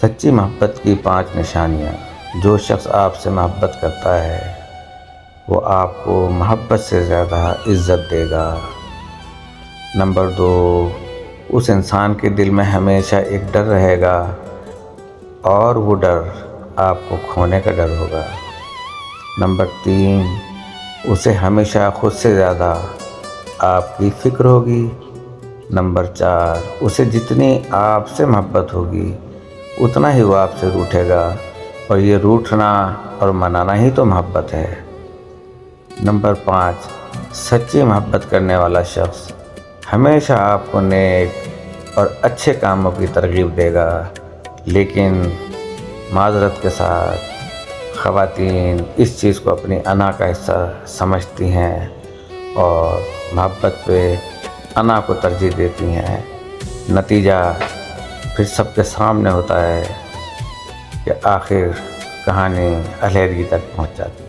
سچی محبت کی 5 نشانیاں۔ جو شخص آپ سے محبت کرتا ہے وہ آپ کو محبت سے زیادہ عزت دے گا۔ نمبر 2، اس انسان کے دل میں ہمیشہ ایک ڈر رہے گا اور وہ ڈر آپ کو کھونے کا ڈر ہوگا۔ نمبر 3، اسے ہمیشہ خود سے زیادہ آپ کی فکر ہوگی۔ نمبر 4، اسے جتنی آپ سے محبت ہوگی اتنا ہی وہ آپ سے روٹھے گا، اور یہ روٹھنا اور منانا ہی تو محبت ہے۔ نمبر 5، سچی محبت کرنے والا شخص ہمیشہ آپ کو نیک اور اچھے کاموں کی ترغیب دے گا، لیکن معذرت کے ساتھ خواتین اس چیز کو اپنی انا کا حصہ سمجھتی ہیں اور محبت پہ انا کو ترجیح دیتی ہیں۔ نتیجہ پھر سب کے سامنے ہوتا ہے کہ آخر کہانی علیحدگی تک پہنچ جاتی ہے۔